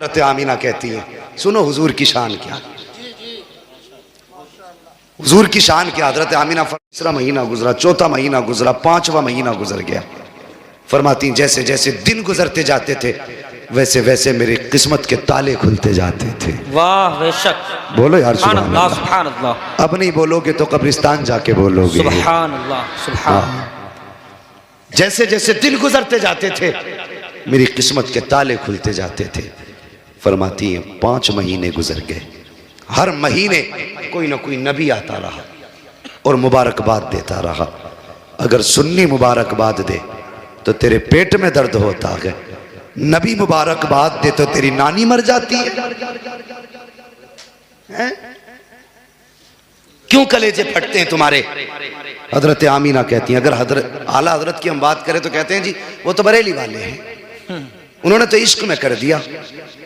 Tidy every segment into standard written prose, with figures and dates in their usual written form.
हज़रत आमीना कहती है, सुनो हुजूर की शान क्या, हुजूर की शान क्या। हज़रत आमीना तीसरा महीना गुजरा, चौथा महीना गुजरा, पांचवा महीना गुजर गया। फरमाती जैसे जैसे दिन गुजरते जाते थे वैसे वैसे मेरी किस्मत के ताले खुलते जाते थे। वाह बेशक, बोलो यार सुभान अल्लाह, अल्लाह। सुभान अल्लाह। अब नहीं बोलोगे तो कब्रिस्तान जाके बोलोगे। सुभान अल्लाह, सुभान। जैसे जैसे दिन गुजरते जाते थे मेरी किस्मत के ताले खुलते जाते थे। फरमाती है 5 महीने गुजर गए, हर महीने कोई ना कोई नबी आता रहा और मुबारकबाद देता रहा। अगर सुन्नी मुबारकबाद दे तो तेरे पेट में दर्द होता है, नबी मुबारकबाद दे तो तेरी नानी मर जाती है? क्यों कलेजे फटते हैं तुम्हारे? हजरत आमीना कहती हैं, अगर हजरत आला हजरत की हम बात करें तो कहते हैं जी वो तो बरेली वाले हैं, उन्होंने तो इश्क में कर दिया।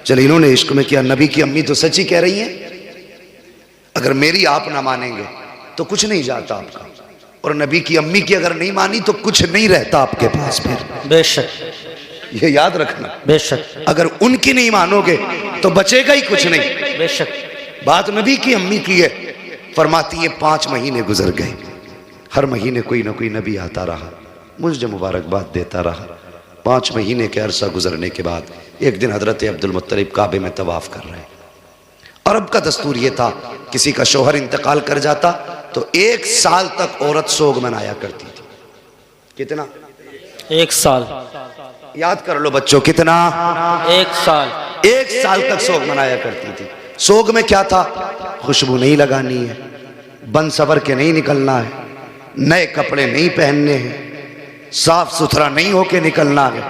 चलो इन्होंने इश्क में किया, नबी की अम्मी तो सच्ची कह रही हैं। अगर मेरी आप ना मानेंगे तो कुछ नहीं जाता आपका, और नबी की अम्मी की अगर नहीं मानी तो कुछ नहीं रहता आपके पास फिर। बेशक, ये याद रखना। बेशक, अगर उनकी नहीं मानोगे तो बचेगा ही कुछ नहीं। बेशक। बात नबी की अम्मी की है। फरमाती है 5 महीने गुजर गए, हर महीने कोई ना कोई नबी आता रहा, मुझे मुबारकबाद देता रहा। 5 महीने के अरसा गुजरने के बाद एक दिन हजरत अब्दुल मुत्तलिब काबे में तवाफ कर रहे हैं। अरब का दस्तूर ये था, किसी का शोहर इंतकाल कर जाता तो 1 साल तक औरत सोग मनाया करती थी। कितना? 1 साल। याद कर लो बच्चों, कितना? 1 साल। 1 साल तक सोग मनाया करती थी। सोग में क्या था? खुशबू नहीं लगानी है, बन सवर के नहीं निकलना है, नए कपड़े नहीं पहनने हैं, साफ सुथरा नहीं होके निकलना है।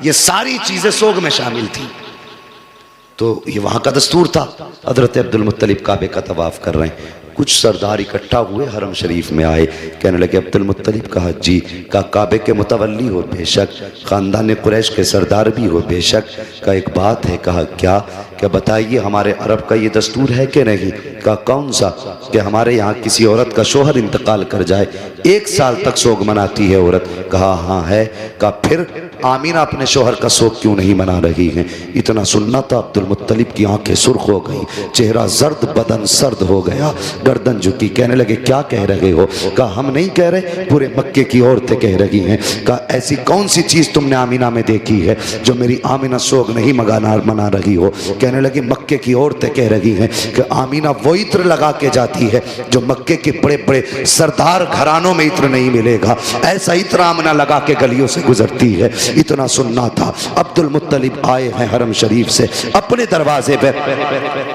ये सारी चीजें सोग में शामिल थी। तो ये वहां का दस्तूर था। हजरत अब्दुल मुत्तलिब काबे का तवाफ कर रहे हैं, कुछ सरदार इकट्ठा हुए, हरम शरीफ में आए, कहने लगे अब्दुल मुत्तलिब का हज्जी का काबे के मुतवल्ली हो बेशक, ख़ानदान कुरैश के सरदार भी हो बेशक, का एक बात है। कहा क्या? क्या बताइए, हमारे अरब का ये दस्तूर है कि नहीं? का कौन सा? कि हमारे यहाँ किसी औरत का शोहर इंतकाल कर जाए 1 साल तक सोग मनाती है औरत। कहा हाँ है। का फिर आमीना अपने शोहर का सोग क्यों नहीं मना रही हैं? इतना सुनना था अब्दुल मुत्तलिब की आंखें सुर्ख हो गई, चेहरा जर्द, बदन सर्द हो गया, गर्दन झुकी। कहने लगे क्या कह रहे हो? कहा हम नहीं कह रहे, पूरे मक्के की औरतें कह रही हैं। कहा ऐसी कौन सी चीज तुमने आमीना में देखी है जो मेरी आमीना सोग नहीं मना रही हो? कहने लगी मक्के की औरतें कह रही हैं कि आमीना वो इत्र लगा के जाती है जो मक्के के बड़े बड़े सरदार घरानों में इत्र नहीं मिलेगा, ऐसा इत्र आमीना लगा के गलियों से गुजरती है। इतना सुनना था। अब्दुल मुत्तलिब आए हैं हरम शरीफ से, अपने दरवाजे पे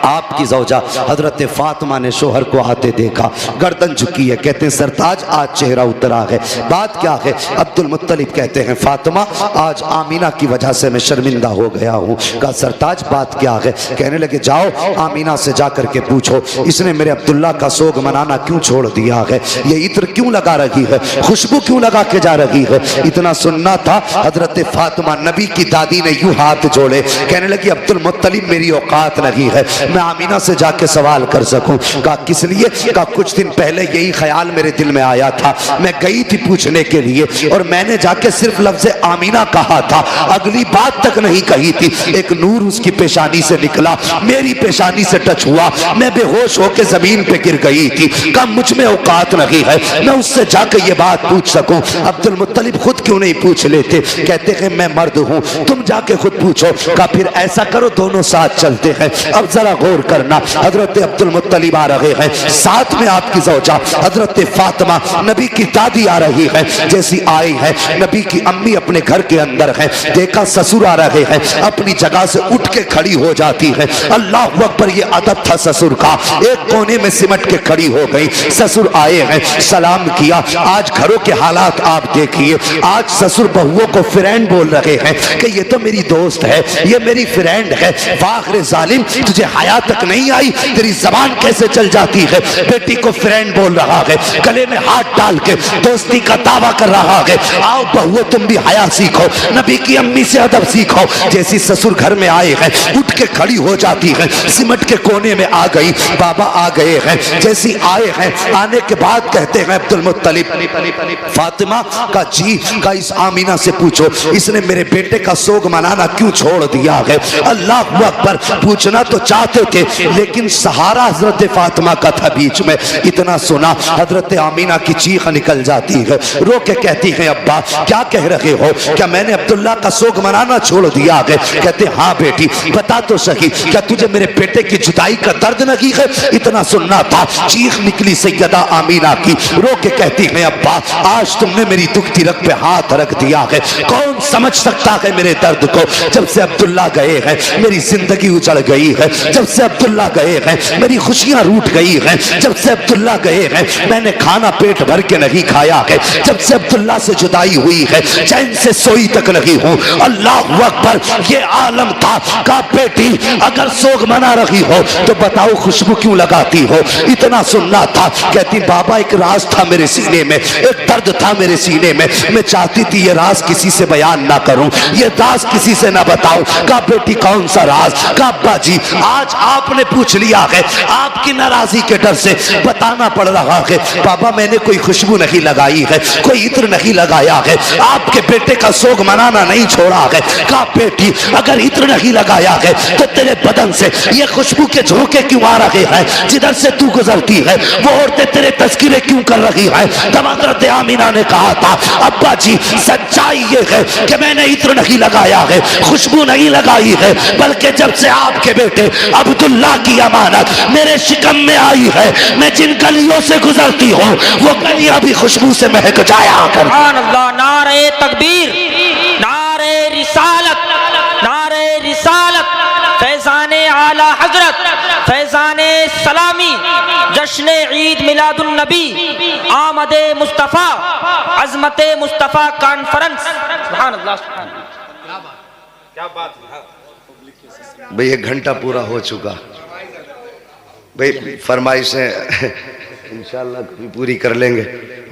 आपकी ज़ौजा हजरत फातिमा ने शोहर को आते देखा, गर्दन झुकी है। कहते हैं सरताज आज चेहरा उतरा है, बात क्या है? अब्दुल मुत्तलिब कहते हैं फातिमा आज आमीना की वजह से मैं शर्मिंदा हो गया हूँ। कहा सरताज बात क्या है? कहने लगे जाओ आमीना से जाकर के पूछो इसने मेरे अब्दुल्ला का सोग मनाना क्यों छोड़ दिया है, ये इत्र क्यों लगा रही है, खुशबू क्यों लगा के जा रही है। इतना सुनना था। हजरत फातिमा नबी की दादी ने यूं हाथ जोड़े, कहने लगी अब्दुल मुत्तलिब मेरी औकात नहीं है मैं आमीना से जाके सवाल कर सकूं। कहा किस लिए? कहा कुछ दिन पहले यही ख्याल मेरे दिल में आया था, मैं गई थी पूछने के लिए और मैंने जाके सिर्फ लफ्ज़ आमीना कहा था, अगली बात तक नहीं कही थी। एक नूर उसकी पेशानी से निकला, मेरी पेशानी से टच हुआ, मैं बेहोश होकर जमीन पे गिर गई थी। कहा मुझ में औकात नहीं है मैं उससे जाकर ये बात पूछ सकूं। अब्दुल मुत्तलिब खुद क्यों नहीं पूछ लेते? कहते हैं मैं मर्द हूं, तुम जाके खुद पूछो। कहा फिर ऐसा करो दोनों साथ चलते हैं। अब जरा गौर करना, हजरत अब्दुल मुत्तलिब आ रहे हैं, साथ में आपकी ज़ौजा हजरत फातिमा नबी की दादी आ रही है। जैसी आई है नबी की अम्मी अपने घर के अंदर है, देखा ससुर आ रहे हैं, अपनी जगह से उठ के खड़ी हो जाती है। अल्लाह अकबर, ये अदब था ससुर का। एक कोने में सिमट के खड़ी हो गई। ससुर आए हैं, सलाम किया। आज घरों के हालात आप देखिए, आज ससुर बहुओं को फ्रेंड बोल रहे हैं कि ये तो मेरी दोस्त है, ये मेरी फ्रेंड है। वाखिर जालिम, तुझे हया तक नहीं आई, तेरी जबान कैसे चल जाती है? बेटी को फ्रेंड बोल रहा है, गले में हाथ डाल के दोस्ती का दावा कर रहा है। आओ बहुओं तुम भी हया सीखो, नबी की अम्मी से अदब सीखो। जैसी ससुर घर में आए हैं उठ के खड़ी हो जाती है, सिमट के कोने में आ गई। बाबा आ गए हैं, जैसी आए हैं आने के बाद कहते हैं अब्दुल मुत्तलिब फातिमा का जी का इस आमीना से पूछो इसने मेरे बेटे का सोग मनाना क्यों छोड़ दिया है। अल्लाह अकबर। पूछना तो चाहते थे लेकिन सहारा हजरत फातिमा का था बीच में। इतना सुना हजरत आमीना की चीख निकल जाती है, रो के कहती है अब्बा क्या कह रहे हो, क्या मैंने अब्दुल्ला का सोग मनाना छोड़ दिया है। कहते हाँ बेटी बता तो सही, क्या तुझे मेरे बेटे की जुदाई का दर्द नहीं है। इतना सुनना था, चीख निकली सैयदा आमीना की, रो के कहती है अब्बा आज तुमने मेरी दुखती रग पे हाथ रख दिया है। कौन समझ सकता है मेरे दर्द को। जब से अब्दुल्ला गए हैं मेरी जिंदगी उजड़ गई है, जब से अब्दुल्ला गए हैं मेरी खुशियां रूठ गई हैं, जब से अब्दुल्ला गए हैं मैंने खाना पेट भर के नहीं खाया है, जब से अब्दुल्ला से जुदाई हुई है चैन से सोई तक नहीं हूं। अल्लाह अकबर। ये आलम था का बेटी अगर सोग मना रही हो तो बताओ खुशबू क्यों लगाती हो। इतना सुनना था, कहती बाबा एक राज था मेरे सीने में, एक दर्द था मेरे सीने में, मैं चाहती थी ये राज किसी से बयान ना करूं, ये राज किसी से ना बताऊं। का बेटी कौन सा राज। का अब्बा जी आज आपने पूछ लिया है, आपकी नाराजगी के डर से बताना पड़ रहा है। बाबा मैंने कोई खुशबू नहीं लगाई है, कोई इत्र नहीं लगाया है, आपके बेटे का सोग मनाना नहीं छोड़ा है। का बेटी अगर इत्र नहीं लगाया है तो तेरे बदन से ये खुशबू के झोंके क्यों आ रहे हैं। जिधर से तू गुजरती है वो औरतें तेरे तस्करे क्यों कर रही हैं। तब हज़रत आमीना ने कहा था अब्बा जी सच्चाई ये है कि मैंने इत्र नहीं लगाया है, खुशबू नहीं लगाई है, बल्कि जब से आपके बेटे अब्दुल्ला की अमानत मेरे शिकम में आई है मैं जिन गलियों से गुजरती हूँ वो गलियां भी खुशबू से महक जाया कर। सुभान अल्लाह। नारे तकबीर, नारे रिसालत, नारे रिसालत, फैजाने आला हजरत, फैजाने सलामी, जश्न ईद मिलादुन नबी, आमदे मुस्तफ़ा, अज़मते मुस्तफ़ा कॉन्फ्रेंस। सुभान अल्लाह। क्या बात है भाई 1 घंटा पूरा हो चुका भाई, फरमाइशें इंशाअल्लाह कभी पूरी कर लेंगे।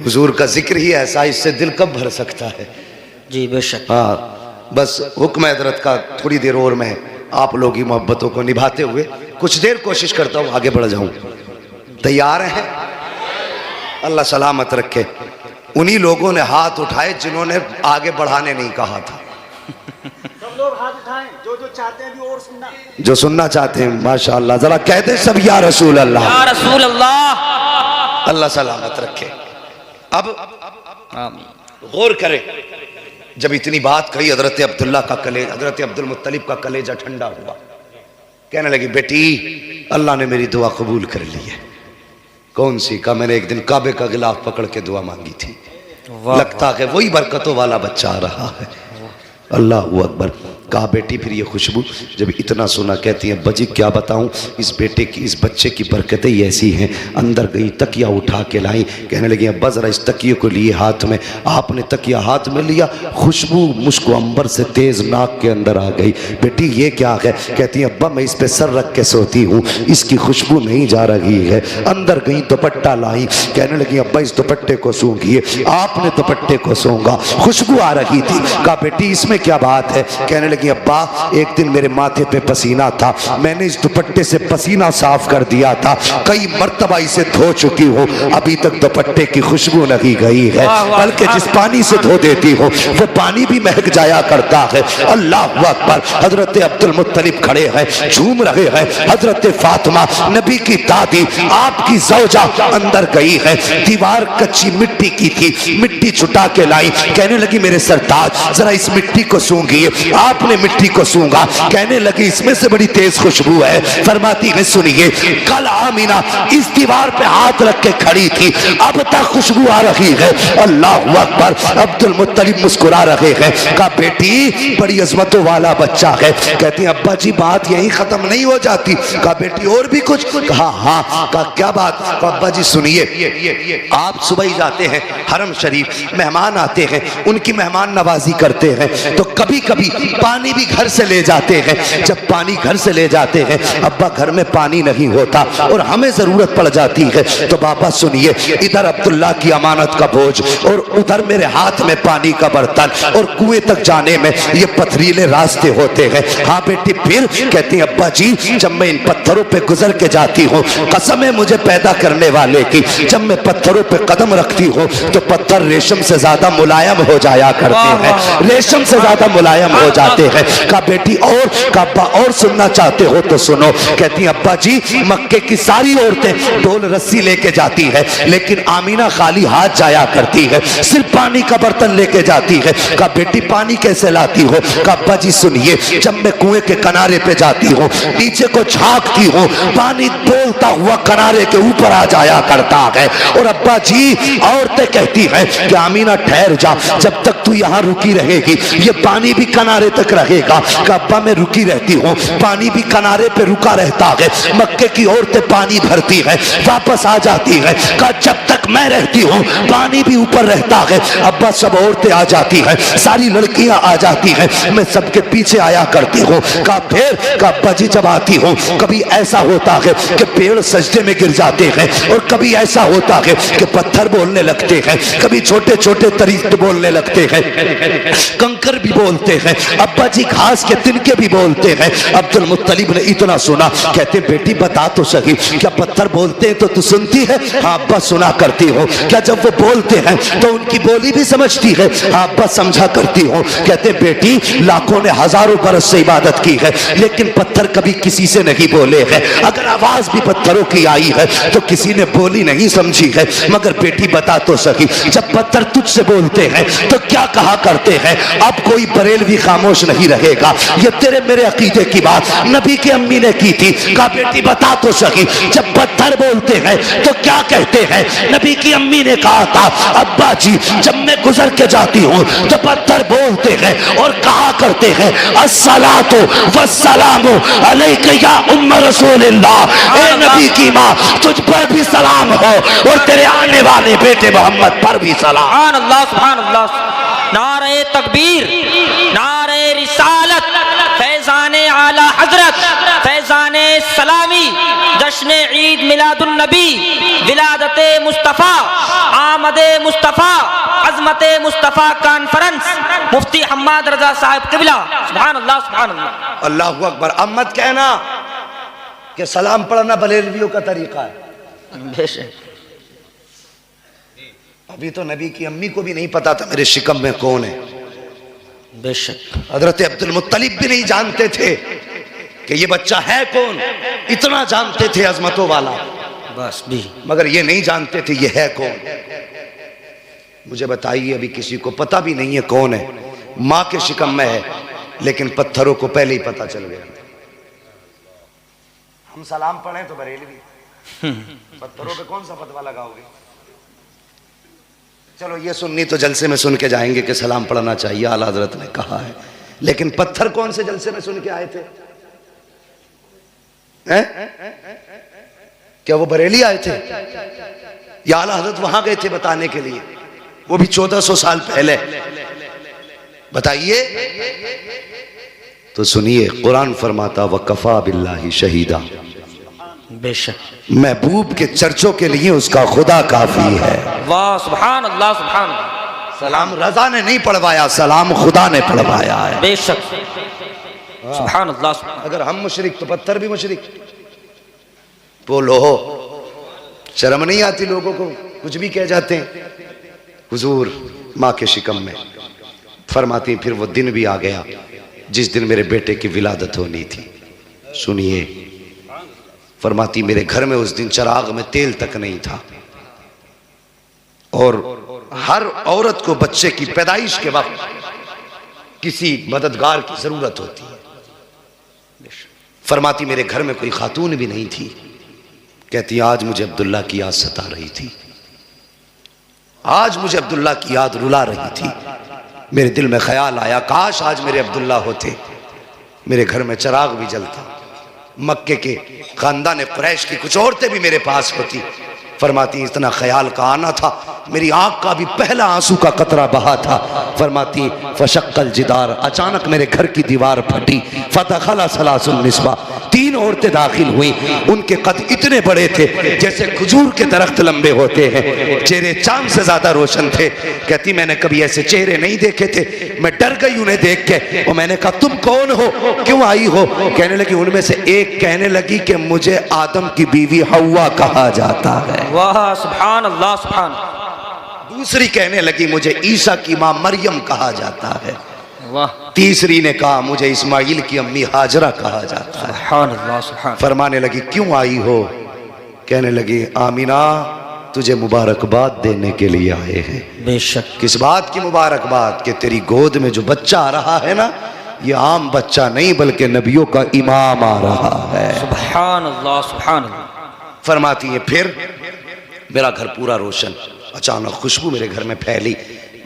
हुजूर का जिक्र ही ऐसा, इससे दिल कब भर सकता है। जी बेशक। हाँ बस हुक्म हजरत का थोड़ी देर और मैं आप लोगों की मोहब्बतों को निभाते हुए कुछ देर कोशिश करता हूँ आगे बढ़ जाऊं। तैयार हैं। अल्लाह सलामत रखे। उन्हीं लोगों ने हाथ उठाए जिन्होंने आगे बढ़ाने नहीं कहा था। सब लोग हाथ उठाएं जो चाहते हैं भी और सुनना, जो सुनना चाहते हैं माशाअल्लाह जरा कहते सब या रसूल अल्लाह, या रसूल अल्लाह। अल्लाह सलामत रखे। अब आमीन। गौर करें, जब इतनी बात कही हजरत अब्दुल्ला का कलेजा, हजरत अब्दुल मुत्तलिब का कलेजा ठंडा हुआ। कहने लगी बेटी अल्लाह ने मेरी दुआ कबूल कर ली है। कौन सी। का मैंने एक दिन काबे का गिलाफ पकड़ के दुआ मांगी थी, लगता है वही बरकतों वाला बच्चा आ रहा है। अल्लाह अकबर। कहा बेटी फिर ये खुशबू। जब इतना सुना कहती है बजी क्या बताऊं, इस बेटे की इस बच्चे की बरकतें ही ऐसी हैं। अंदर गई तकिया उठा के लाई, कहने लगी अब्बा जरा इस तकिए को लिए हाथ में। आपने तकिया हाथ में लिया, खुशबू मुझको अंबर से तेज नाक के अंदर आ गई। बेटी ये क्या है। कहती है अब्बा मैं इस पे सर रख के सोती हूँ, इसकी खुशबू नहीं जा रही है। अंदर गई दुपट्टा लाई, कहने लगी अब्बा इस दुपट्टे को सूंघिए। आपने दुपट्टे को सूंघा, खुशबू आ रही थी। कहा बेटी इसमें क्या बात है। कहने लगी अब्बा एक दिन मेरे माथे पे पसीना था, मैंने इस दुपट्टे से पसीना साफ कर दिया था, कई मर्तबा इसे धो चुकी हूँ, अभी तक दुपट्टे की खुशबू नहीं गई है, बल्कि जिस पानी से धो देती हो वो पानी भी महक जाया करता है। अल्लाह अकबर। हजरत अब्दुल मुत्तलिब खड़े हैं, झूम रहे हैं। हजरत फातिमा नबी की दादी आपकी ज़ौजा अंदर गई है। दीवार कच्ची मिट्टी की थी, मिट्टी छुटा के लाई। कहने लगी मेरे सरताज जरा इस मिट्टी को सूंघिए। आपने मिट्टी को सूंघा, कहने लगी इसमें से बड़ी तेज खुशबू है। फरमाती है सुनिए कल आमीना इस दीवार पे हाथ रख के खड़ी थी, अब तक खुशबू आ रही है। अल्लाह अकबर। अब्दुल मुत्तलिब मुस्कुरा रहे हैं। कहा बेटी बड़ी अजमतों वाला बच्चा है। कहती अब्बा जी बात यही खत्म नहीं हो जाती। कहा बेटी और भी कुछ। कहा हाँ। कहा क्या बात। कहा अब्बा जी सुनिए आप सुबह ही जाते हैं हरम शरीफ, मेहमान आते हैं उनकी मेहमान नवाजी करते हैं, तो कभी कभी पानी पानी भी घर से ले जाते हैं। जब पानी घर से ले जाते हैं, अब्बा घर में पानी नहीं होता और हमें जरूरत पड़ जाती है, तो बाबा सुनिए, इधर अब्दुल्ला की अमानत का बोझ और उधर मेरे हाथ में पानी का बर्तन, और कुएं तक जाने में ये पथरीले रास्ते होते हैं। हाँ बेटी, फिर कहती है अब्बा जी, जब मैं इन पत्थरों पे गुजर के जाती हूँ, कसम है मुझे पैदा करने वाले की, जब मैं पत्थरों पे कदम रखती हूँ तो पत्थर रेशम से ज्यादा मुलायम हो जाया करते हैं, रेशम से ज्यादा मुलायम हो जाते हैं। कहा बेटी और, कहा अब्बा और सुनना चाहते हो तो सुनो। कहती अब्बा जी, मक्के की सारी औरतें ढोल रस्सी लेके जाती है, लेकिन आमीना खाली हाथ जाया करती है, सिर्फ पानी का बर्तन लेके जाती है। कहा बेटी पानी कैसे लाती हो? कहा अब्बा जी सुनिए, जब मैं कुएं के किनारे पे जाती हूँ, नीचे को झांकती हूँ, पानी बोलता हुआ किनारे के ऊपर आ जाया करता है। और अब्बा जी औरतें कहती हैं कि आमीना ठहर जा, जब तक तू यहाँ रुकी रहेगी ये पानी भी किनारे तक रहेगा। कहा अब्बा मैं रुकी रहती हूँ, पानी भी किनारे पे रुका रहता है। मक्के की औरतें पानी भरती है, वापस आ जाती है। कहा जब तक मैं रहती हूँ पानी भी ऊपर रहता है। अब्बा सब औरतें आ जाती हैं, सारी लड़कियां आ जाती हैं, मैं सबके पीछे आया करती हूँ। कहा फिर, कहा अब्बा जी जब आती हूँ कभी ऐसा होता है कि पेड़ सजदे में गिर जाते हैं, और कभी ऐसा होता है कि पत्थर बोलने लगते हैं, कभी छोटे छोटे तरीके बोलने लगते हैं, कंकर भी बोलते हैं, अब्बा जी घास के तिनके भी बोलते हैं। अब्दुल मुत्तलिब ने इतना सुना, कहते बेटी बता तो सही, क्या पत्थर बोलते हैं तो तू सुनती है? हाँ अब्बा सुना करती हो। क्या जब वो बोलते हैं तो उनकी बोली भी समझती है? हाँ अब्बा समझा करती हूँ। कहते बेटी लाखों ने हजारों बरस से इबादत की है, लेकिन पत्थर कभी किसी से नहीं बोले हैं। अगर आवाज भी पत्थरों की आई है तो किसी ने बोली नहीं समझी है। मगर बेटी बता तो सही, जब पत्थर तुझसे बोलते हैं तो क्या कहा करते हैं? अब कोई बरेलवी खामोश नहीं रहेगा, ये तेरे मेरे अकीदे की बात नबी की अम्मी ने की थी। कहा बेटी बता तो सही, जब पत्थर बोलते हैं तो क्या कहते हैं? नबी की अम्मी ने कहा था अब्बा जी जब मैं गुजर के जाती हूँ तो पत्थर बोलते हैं और कहा करते हैं अस्सलातु वस्सलामु अलैका या उम्म रसूलिल्लाह। ए नबी की माँ तुझ पर भी सलाम हो और तेरे आने वाले बेटे मोहम्मद पर भी सलाम। सुभान अल्लाह, सुभान अल्लाह। नारे तकबीर, नारे रिसालत, फैज़ाने आला हजरत, फैज़ाने सलामी, जश्न ईद मिलादुन नबी, विलादते मुस्तफ़ा, आमदे मुस्तफ़ा, अज़मते मुस्तफ़ा कॉन्फ्रेंस, मुफ्ती हम्माद रजा साहब किबला। सुभान अल्लाह, सुभान अल्लाह। अल्लाहु अकबर। अब मत कहना कि सलाम पढ़ना बरेलवियों का तरीका है। बेशक अभी तो नबी की अम्मी को भी नहीं पता था मेरे शिकम में कौन है। बेशक हजरत अब्दुल मुत्तलिब भी नहीं जानते थे कि ये बच्चा है कौन, इतना जानते थे अजमतों वाला, बस भी, मगर ये नहीं जानते थे ये है कौन। मुझे बताइए, अभी किसी को पता भी नहीं है कौन है, माँ के शिकम में है, लेकिन पत्थरों को पहले ही पता चल गया। हम सलाम पढ़ें तो बरेलवी, पत्थरों पे कौन सा फतवा लगाओगे? चलो ये सुन्नी तो जलसे में सुन के जाएंगे कि सलाम पढ़ना चाहिए, आला हजरत ने कहा है, लेकिन पत्थर कौन से जलसे में सुन के आए थे? क्या वो बरेली आए थे या आला हजरत वहां गए थे बताने के लिए? वो भी 1400 साल पहले। बताइए तो सुनिए, कुरान फरमाता वकफा बिल्लाहि शहीदा, बेशक महबूब के चर्चों के लिए उसका खुदा काफी है। वाह, सुभान अल्लाह, सुभान अल्लाह। सलाम रजा ने नहीं पढ़वाया, सलाम खुदा ने पढ़वाया है। बेशक सुभान अल्लाह, सुभान। अगर हम मुशरिक तो पत्थर भी मुशरिक। बोलो, शर्म नहीं आती लोगों को? कुछ भी कह जाते हैं। हुजूर माँ के शिकम में फरमाती, फिर वो दिन भी आ गया जिस दिन मेरे बेटे की विलादत होनी थी। सुनिए, फरमाती मेरे घर में उस दिन चिराग में तेल तक नहीं था, और हर औरत को बच्चे की पैदाइश के वक्त किसी मददगार की जरूरत होती है। फरमाती मेरे घर में कोई खातून भी नहीं थी। कहती आज मुझे अब्दुल्ला की याद सता रही थी, आज मुझे अब्दुल्ला की याद रुला रही थी। मेरे दिल में ख्याल आया काश आज मेरे अब्दुल्ला होते, मेरे घर में चिराग भी जलता, मक्के के खानदान कुरैश की कुछ औरतें भी मेरे पास होती। फरमाती इतना ख्याल का आना था, मेरी आंख का भी पहला आंसू का कतरा बहा था। फरमाती फशक्कल जिदार, अचानक मेरे घर की दीवार फटी। फदखला सलासुन निस्बा, 3 औरतें दाखिल हुई। उनके कद इतने बड़े थे जैसे खजूर के दरख्त लंबे होते हैं, चेहरे चांद से ज्यादा रोशन थे। कहती मैंने कभी ऐसे चेहरे नहीं देखे थे, मैं डर गई उन्हें देख के। और मैंने कहा तुम कौन हो, क्यों आई हो? कहने लगी, उनमें से एक कहने लगी कि मुझे आदम की बीवी हव्वा कहा जाता है। वाह सुभान अल्लाह सुभान। दूसरी कहने लगी मुझे ईसा की मां मरियम कहा जाता है। वाह। तीसरी ने कहा मुझे इस्माइल की अम्मी हाजरा कहा जाता है। सुभान अल्लाह सुभान। फरमाने लगी क्यों आई हो? कहने लगी आमीना तुझे मुबारकबाद देने के लिए आए हैं। बेशक। किस बात की मुबारकबाद? कि तेरी गोद में जो बच्चा आ रहा है ना, ये आम बच्चा नहीं बल्कि नबियों का इमाम आ रहा है। सुभान अल्लाह सुभान अल्लाह। फरमाती है फिर मेरा घर पूरा रोशन। अचानक खुशबू मेरे घर में फैली।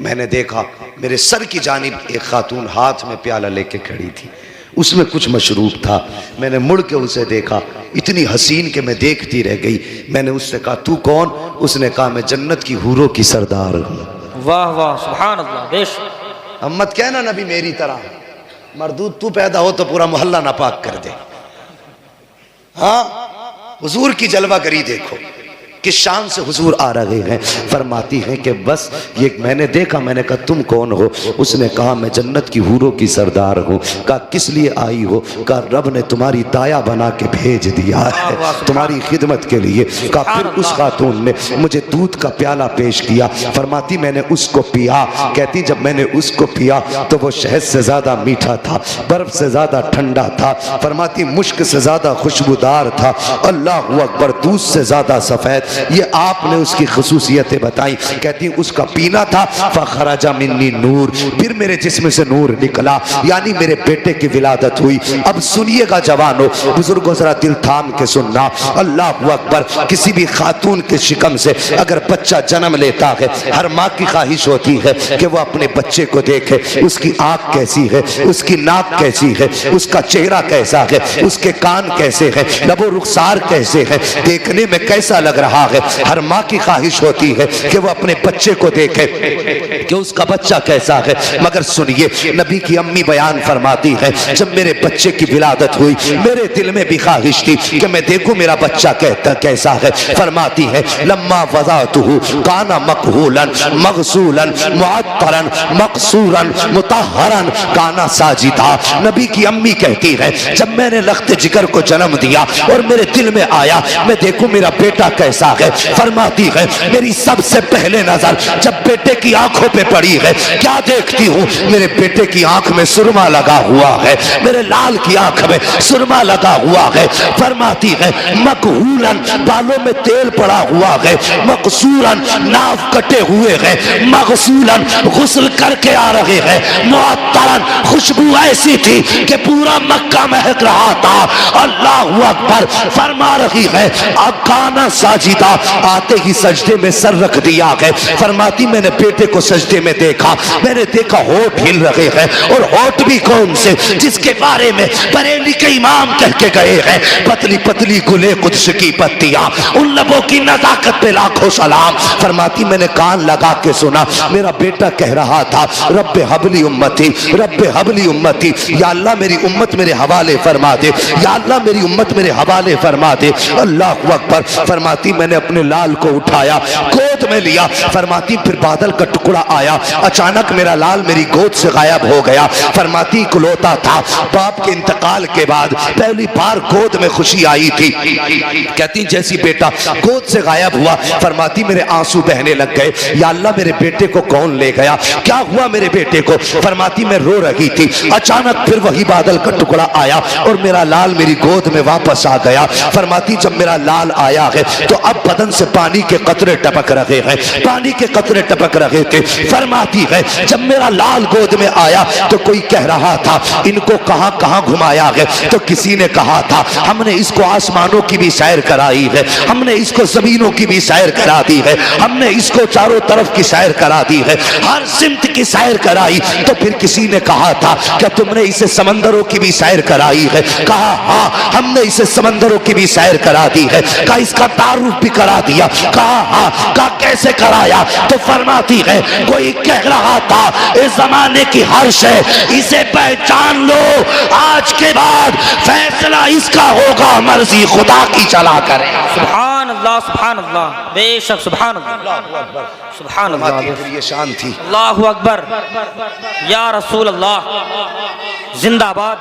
मैंने देखा मेरे सर की जानिब एक खातून हाथ में प्याला लेके खड़ी थी, उसमें कुछ मशरूब था। मैंने मुड़ के उसे देखा, इतनी हसीन कि मैं देखती रह गई। मैंने उससे कहा तू कौन? उसने कहा मैं जन्नत की हूरों की सरदार हूँ। वाह वाह सुभान अल्लाह। बेशक। अब मत कहना नबी मेरी तरह मरदूद तू पैदा हो तो पूरा मोहल्ला नापाक कर दे। हाँ, हुजूर की जलवागरी देखो, किस शान से हुजूर आ रहे हैं। फरमाती हैं कि बस ये मैंने देखा। मैंने कहा तुम कौन हो? उसने कहा मैं जन्नत की हूरों की सरदार हूँ। कहा किस लिए आई हो? कहा रब ने तुम्हारी दाया बना के भेज दिया है तुम्हारी खिदमत के लिए। कहा फिर उस खातून ने मुझे दूध का प्याला पेश किया। फरमाती मैंने उसको पिया। कहती जब मैंने उसको पिया तो वो शहद से ज़्यादा मीठा था, बर्फ से ज़्यादा ठंडा था। फरमाती मुश्क से ज़्यादा खुशबूदार था। अल्लाह अकबर, दूध से ज़्यादा सफ़ेद। ये आपने उसकी खसूसियतें बताई। कहती उसका पीना था फखराजा मिन्नी नूर, फिर मेरे जिस्म से नूर निकला, यानी मेरे बेटे की विलादत हुई। अब सुनिएगा जवानों, बुजुर्गों जरा दिल थाम के सुनना। अल्लाह अकबर, किसी भी खातून के शिकम से अगर बच्चा जन्म लेता है, हर माँ की ख्वाहिश होती है कि वो अपने बच्चे को देखे, उसकी आँख कैसी है, उसकी नाक कैसी है, उसका चेहरा कैसा है, उसके कान कैसे है, लबो रुखसार कैसे है, देखने में कैसा लग रहा है। हर माँ की ख्वाहिश होती है कि वो अपने बच्चे को देखे कि उसका बच्चा कैसा है। मगर सुनिए, नबी की अम्मी बयान फरमाती है जब मेरे बच्चे की विलादत हुई मेरे दिल में भी ख्वाहिश थी कि मैं देखूं मेरा बच्चा कैसा है। फरमाती है लम्मा वज़अतुहु काना मकहूलन मगसूलन मुअत्तरन मकसूरन मुतहहरन काना साजिदा। नबी की अम्मी कहती है जब मैंने लख्त जिगर को जन्म दिया और मेरे दिल में आया मैं देखूं मेरा बेटा कैसा है। फरमाती है मेरी सबसे पहले नजर जब बेटे की आंखों पे पड़ी है, क्या देखती हूँ? मेरे बेटे की आंख में सुरमा लगा हुआ है, मेरे लाल की आंख में सुरमा लगा हुआ है। फरमाती है मकहूलन, बालों में तेल पड़ा हुआ है, मकसूरन, नाव कटे हुए हैं, मगसूलन, गुस्ल करके आ रहे हैं, मुअत्तरन, खुशबू ऐसी थी कि पूरा मक्का महक रहा था। अल्लाहु अकबर। फरमा रही है अब काना साजिदा, आते ही सजदे में सर रख दिया है। फरमाती मैंने बेटे को सजदे में देखा, मैंने देखा होठ हिल रहे हैं, और होठ भी कौन से? जिसके बारे में बरेली के इमाम कह के गए हैं पतली पतली गुले कुद्स की पत्तियां, उन लबों की नजाकत पे लाखों सलाम। फरमाती मैंने कान लगा के सुना, मेरा बेटा कह रहा था रब्बे हबली उम्मती, रब्बे हबली उम्मती, या अल्लाह मेरी उम्मत मेरे हवाले फरमा दे, या अल्लाह मेरी उम्मत मेरे हवाले फरमा दे। अल्लाह अकबर। फरमाती मैंने अपने लाल को उठाया, गोद में लिया। फरमाती फिर बादल का टुकड़ा आया, अचानक मेरा लाल मेरी गोद से गायब हो गया। फरमाती इकलौता था, बाप के इंतकाल के बाद पहली बार गोद में खुशी आई थी। कहती जैसी बेटा गोद से गायब हुआ, फरमाती मेरे आंसू बहने लग गए, या अल्लाह मेरे बेटे को कौन ले गया, क्या हुआ मेरे बेटे को? फरमाती मैं रो रही थी, अचानक फिर वही बादल का टुकड़ा आया और मेरा लाल मेरी गोद में वापस आ गया। फरमाती जब मेरा लाल आया है तो अब बदन से पानी के कतरे टपक रहे हैं, पानी के कतरे टपक रहे थे। फरमाती है जब मेरा लाल गोद में आया तो कोई कह रहा था इनको कहां कहां घुमाया है, तो किसी ने कहा था हमने इसको आसमानों की भी सैर कराई है, हमने इसको जमीनों की भी सैर करा दी है, हमने इसको चारों तरफ की सैर करा दी है, हर सिमत की सैर कराई। तो फिर किसी ने कहा था क्या तुमने इसे समंदरों की भी सैर कराई है? कहा हाँ, हमने इसे समंदरों की भी सैर करा दी है। कहा इसका तारुफ भी करा दिया। कहा हाँ। कहा कैसे कराया? तो फरमाती है कोई कह रहा था इस जमाने की हर्ष है, इसे पहचान लो, आज के बाद फैसला इसका होगा, मर्जी खुदा की चला करे। सुभान अल्लाह, बेशक सुभान अल्लाह, सुभान अल्लाह। फिर ये शान थी। अल्लाहु अकबर, या रसूल अल्लाह, जिंदाबाद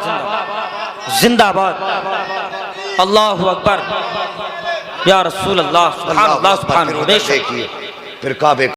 जिंदाबाद, अल्लाहु अकबर, या रसूल अल्लाह, सुभान अल्लाह, सुभान अल्लाह। फिर काबे